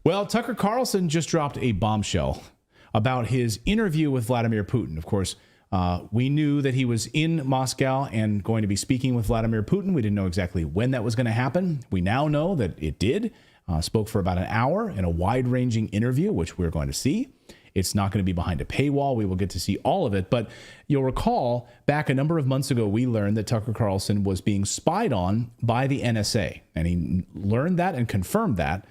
Well, Tucker Carlson just dropped a bombshell about his interview with Vladimir Putin. Of course, we knew that he was in Moscow and going to be speaking with Vladimir Putin. We didn't know exactly when that was going to happen. We now know that it did. Spoke for about an hour in a wide-ranging interview, which we're going to see. It's not going to be behind a paywall. We will get to see all of it. But you'll recall back a number of months ago, we learned that Tucker Carlson was being spied on by the NSA. And he learned that and confirmed that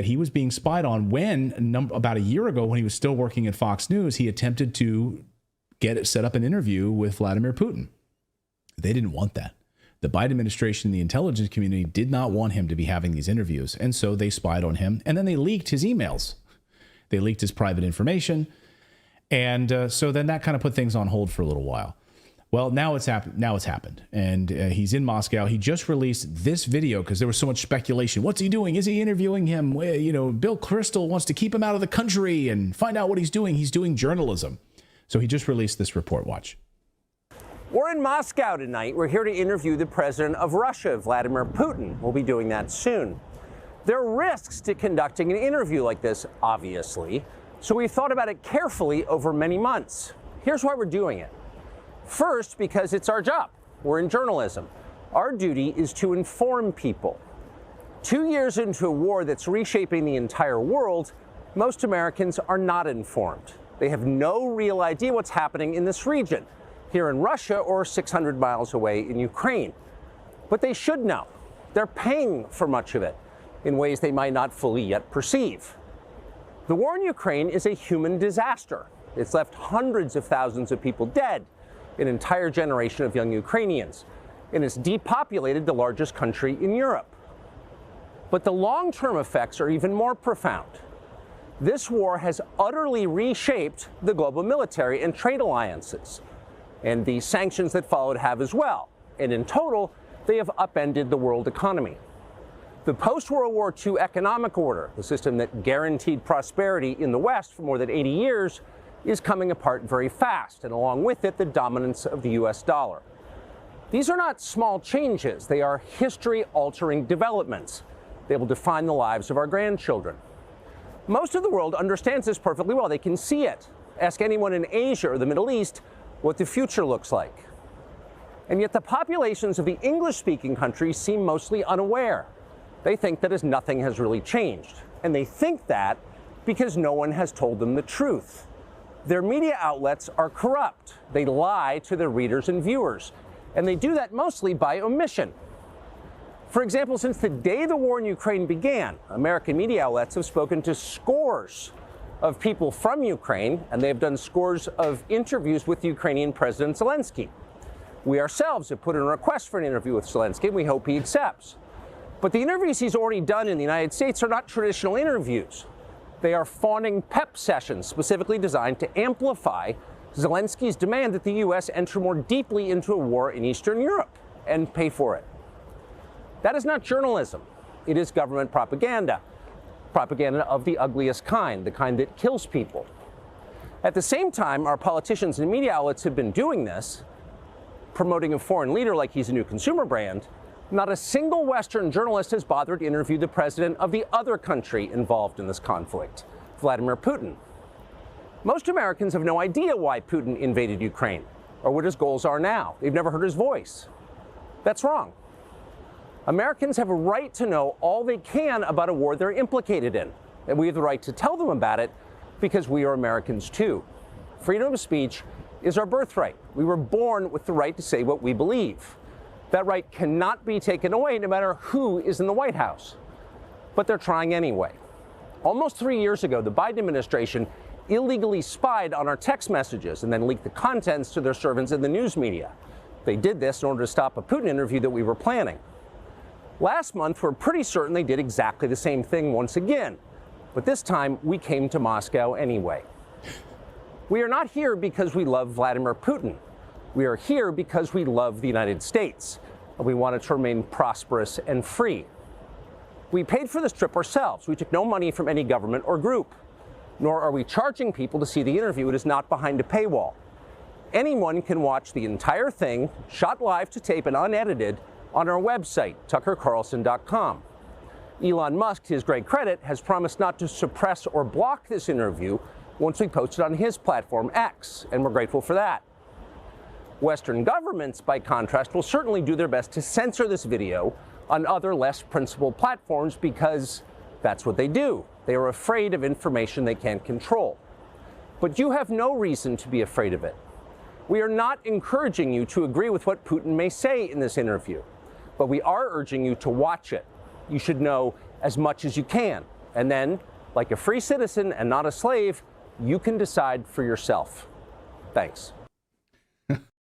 he was being spied on when about a year ago, when he was still working at Fox News, he attempted to set up an interview with Vladimir Putin. They didn't want that. The Biden administration, the intelligence community did not want him to be having these interviews. And so they spied on him. And then they leaked his emails. They leaked his private information. And so then that kind of put things on hold for a little while. Well, now it's happened. And he's in Moscow. He just released this video because there was so much speculation. What's he doing? Is he interviewing him? Bill Kristol wants to keep him out of the country and find out what he's doing. He's doing journalism. So he just released this report. Watch. We're in Moscow tonight. We're here to interview the president of Russia, Vladimir Putin. We'll be doing that soon. There are risks to conducting an interview like this, obviously, so we thought about it carefully over many months. Here's why we're doing it. First, because it's our job. We're in journalism. Our duty is to inform people. 2 years into a war that's reshaping the entire world, most Americans are not informed. They have no real idea what's happening in this region, here in Russia or 600 miles away in Ukraine. But they should know. They're paying for much of it in ways they might not fully yet perceive. The war in Ukraine is a human disaster. It's left hundreds of thousands of people dead, an entire generation of young Ukrainians, and it's depopulated the largest country in Europe. But the long-term effects are even more profound. This war has utterly reshaped the global military and trade alliances, and the sanctions that followed have as well. And in total, they have upended the world economy. The post-World War II economic order, the system that guaranteed prosperity in the West for more than 80 years, is coming apart very fast, and along with it, the dominance of the U.S. dollar. These are not small changes. They are history-altering developments. They will define the lives of our grandchildren. Most of the world understands this perfectly well. They can see it. Ask anyone in Asia or the Middle East what the future looks like. And yet the populations of the English-speaking countries seem mostly unaware. They think that as nothing has really changed. And they think that because no one has told them the truth. Their media outlets are corrupt. They lie to their readers and viewers. And they do that mostly by omission. For example, since the day the war in Ukraine began, American media outlets have spoken to scores of people from Ukraine, and they have done scores of interviews with Ukrainian President Zelensky. We ourselves have put in a request for an interview with Zelensky, and we hope he accepts. But the interviews he's already done in the United States are not traditional interviews. They are fawning pep sessions specifically designed to amplify Zelensky's demand that the U.S. enter more deeply into a war in Eastern Europe and pay for it. That is not journalism. It is government propaganda. Propaganda of the ugliest kind, the kind that kills people. At the same time, our politicians and media outlets have been doing this, promoting a foreign leader like he's a new consumer brand. Not a single Western journalist has bothered to interview the president of the other country involved in this conflict, Vladimir Putin. Most Americans have no idea why Putin invaded Ukraine or what his goals are now. They've never heard his voice. That's wrong. Americans have a right to know all they can about a war they're implicated in, and we have the right to tell them about it because we are Americans too. Freedom of speech is our birthright. We were born with the right to say what we believe. That right cannot be taken away no matter who is in the White House. But they're trying anyway. Almost 3 years ago, the Biden administration illegally spied on our text messages and then leaked the contents to their servants in the news media. They did this in order to stop a Putin interview that we were planning. Last month, we're pretty certain they did exactly the same thing once again. But this time, we came to Moscow anyway. We are not here because we love Vladimir Putin. We are here because we love the United States, and we want it to remain prosperous and free. We paid for this trip ourselves. We took no money from any government or group, nor are we charging people to see the interview. It is not behind a paywall. Anyone can watch the entire thing, shot live to tape and unedited, on our website, tuckercarlson.com. Elon Musk, to his great credit, has promised not to suppress or block this interview once we post it on his platform, X, and we're grateful for that. Western governments, by contrast, will certainly do their best to censor this video on other less principled platforms because that's what they do. They are afraid of information they can't control. But you have no reason to be afraid of it. We are not encouraging you to agree with what Putin may say in this interview, but we are urging you to watch it. You should know as much as you can. And then, like a free citizen and not a slave, you can decide for yourself. Thanks.